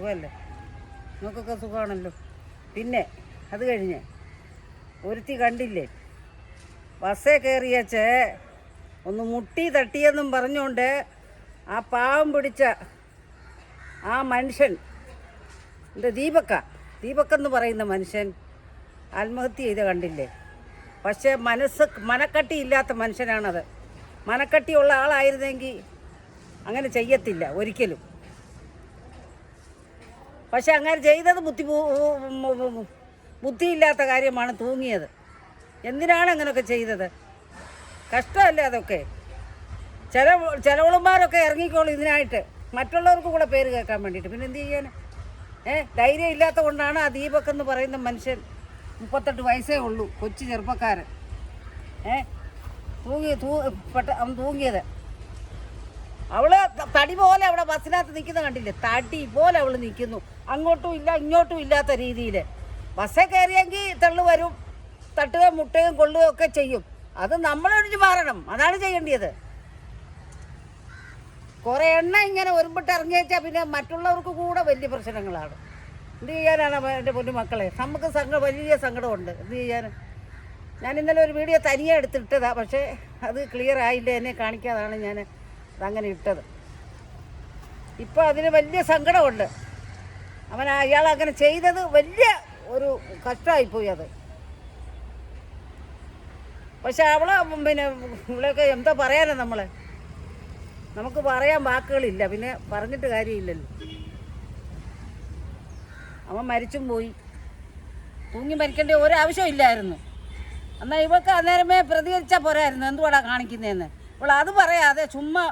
സുഖമല്ലേ? നമുക്കൊക്കെ സുഖമാണല്ലോ. പിന്നെ അത് കഴിഞ്ഞ് ഒരുത്തി കണ്ടില്ലേ, ബസ്സേ കയറിയച്ചേ ഒന്ന് മുട്ടി തട്ടിയെന്നും പറഞ്ഞുകൊണ്ട് ആ പാവം പിടിച്ച ആ മനുഷ്യൻ, എൻ്റെ ദീപക്കെന്ന് പറയുന്ന മനുഷ്യൻ ആത്മഹത്യ ചെയ്ത് കണ്ടില്ലേ. പക്ഷേ മനക്കട്ടിയില്ലാത്ത മനുഷ്യനാണത്. മനക്കട്ടിയുള്ള ആളായിരുന്നെങ്കിൽ അങ്ങനെ ചെയ്യത്തില്ല ഒരിക്കലും. പക്ഷെ അങ്ങനെ ചെയ്തത് ബുദ്ധിയില്ലാത്ത കാര്യമാണ്. തൂങ്ങിയത് എന്തിനാണ് അങ്ങനെയൊക്കെ ചെയ്തത്? കഷ്ടമല്ലേ അതൊക്കെ? ചിലവളുമാരൊക്കെ ഇറങ്ങിക്കോളും ഇതിനായിട്ട്, മറ്റുള്ളവർക്ക് കൂടെ പേര് കേൾക്കാൻ വേണ്ടിയിട്ട്. പിന്നെ എന്ത് ചെയ്യാൻ? ധൈര്യം ഇല്ലാത്ത കൊണ്ടാണ് ആ ദീപക്കെന്ന് പറയുന്ന മനുഷ്യൻ, 38 വയസ്സേ ഉള്ളൂ, കൊച്ചു ചെറുപ്പക്കാരൻ, അവൻ തൂങ്ങിയത്. അവള് തടി പോലെ അവിടെ ബസ്സിനകത്ത് നിൽക്കുന്ന കണ്ടില്ലേ? തടി പോലെ അവൾ നിൽക്കുന്നു, അങ്ങോട്ടും ഇല്ല ഇങ്ങോട്ടും ഇല്ലാത്ത രീതിയിൽ. ബസ്സേ കയറിയെങ്കിൽ തെള്ളു വരും, തട്ടുകയും മുട്ടുകയും കൊള്ളുകയും ഒക്കെ ചെയ്യും. അത് നമ്മളൊഴിഞ്ഞ് മാറണം, അതാണ് ചെയ്യേണ്ടത്. കുറേ എണ്ണ ഇങ്ങനെ ഒരുമ്പിട്ട് ഇറങ്ങി വെച്ചാൽ പിന്നെ മറ്റുള്ളവർക്ക് കൂടെ വലിയ പ്രശ്നങ്ങളാണ്. എന്ത് ചെയ്യാനാണ് എൻ്റെ പൊന്നു മക്കളെ? നമുക്ക് വലിയ സങ്കടമുണ്ട്. എന്ത് ചെയ്യാൻ? ഞാൻ ഇന്നലെ ഒരു വീഡിയോ തനിയെ എടുത്തിട്ടതാണ്, പക്ഷേ അത് ക്ലിയർ ആയില്ല, എന്നെ കാണിക്കാതാണ് ഞാൻ അതങ്ങനെ ഇട്ടത്. ഇപ്പോൾ അതിന് വലിയ സങ്കടമുണ്ട്. അയാൾ അങ്ങനെ ചെയ്തത് വലിയ ഒരു കഷ്ടമായിപ്പോയി അത്. പക്ഷെ ഇവളെയൊക്കെ എന്താ പറയാനാ? നമുക്ക് പറയാൻ വാക്കുകളില്ല, പിന്നെ പറഞ്ഞിട്ട് കാര്യമില്ലല്ലോ. അവൻ മരിച്ചും പോയി. തൂങ്ങി മരിക്കേണ്ട ഒരാവശ്യമില്ലായിരുന്നു. എന്നാൽ ഇവൾക്ക് അന്നേരമേ പ്രതികരിച്ചാൽ പോരായിരുന്നു, എന്തുവാടാ കാണിക്കുന്നതെന്ന്. ഇപ്പോൾ അത് പറയാതെ ചുമ്മാ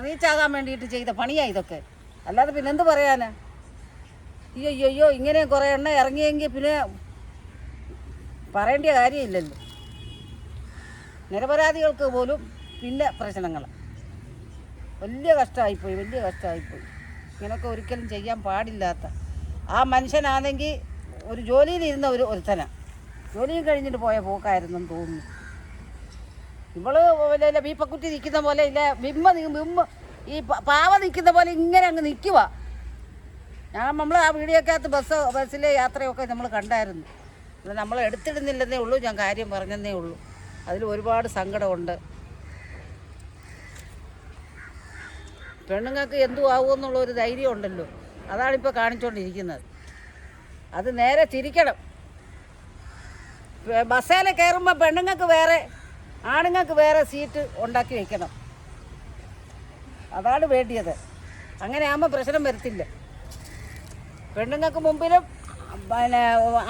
റീച്ചാകാൻ വേണ്ടിയിട്ട് ചെയ്ത പണിയാണ് ഇതൊക്കെ. അല്ലാതെ പിന്നെ എന്ത് പറയാനാ? അയ്യോ ഇങ്ങനെ കുറേ എണ്ണ ഇറങ്ങിയെങ്കിൽ പിന്നെ പറയേണ്ട കാര്യമില്ലല്ലോ. നിരപരാധികൾക്ക് പോലും പിന്നെ പ്രശ്നങ്ങൾ. വലിയ കഷ്ടമായിപ്പോയി. ഇങ്ങനെയൊക്കെ ഒരിക്കലും ചെയ്യാൻ പാടില്ലാത്ത ആ മനുഷ്യനാണെങ്കിൽ ഒരു ജോലിയിലിരുന്ന ഒരുത്തനാണ്. ജോലിയും കഴിഞ്ഞിട്ട് പോയ പോക്കായിരുന്നെന്ന് തോന്നുന്നു. ഇവള് വല്ല വീപ്പക്കുറ്റി നിൽക്കുന്ന പോലെ ഇല്ല, വിമ്മ ഈ പാവ നിൽക്കുന്ന പോലെ ഇങ്ങനെ അങ്ങ് നിൽക്കുക. നമ്മൾ ആ വീഡിയോക്കകത്ത് ബസ്സിലെ യാത്രയൊക്കെ നമ്മൾ കണ്ടായിരുന്നു. അത് നമ്മൾ എടുത്തിടുന്നില്ലെന്നേ ഉള്ളൂ, ഞാൻ കാര്യം പറഞ്ഞെന്നേ ഉള്ളൂ. അതിൽ ഒരുപാട് സങ്കടമുണ്ട്. പെണ്ണുങ്ങൾക്ക് എന്തു ആവുമെന്നുള്ളൊരു ധൈര്യം ഉണ്ടല്ലോ, അതാണിപ്പോൾ കാണിച്ചുകൊണ്ടിരിക്കുന്നത്. അത് നേരെ തിരിക്കണം. ബസ്സേൽ കയറുമ്പോൾ പെണ്ണുങ്ങൾക്ക് വേറെ ആണുങ്ങൾക്ക് വേറെ സീറ്റ് ഉണ്ടാക്കി വയ്ക്കണം. അതാണ് വേണ്ടിയത്. അങ്ങനെ ആകുമ്പോൾ പ്രശ്നം വരത്തില്ല. പെണ്ണുങ്ങൾക്ക് മുമ്പിലും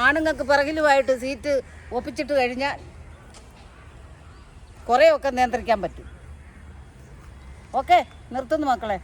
ആണുങ്ങൾക്ക് പിറകിലുമായിട്ട് സീറ്റ് ഒപ്പിച്ചിട്ട് കഴിഞ്ഞാൽ കുറേയൊക്കെ നിയന്ത്രിക്കാൻ പറ്റും. ഓക്കെ, നിർത്തുന്നു മക്കളെ.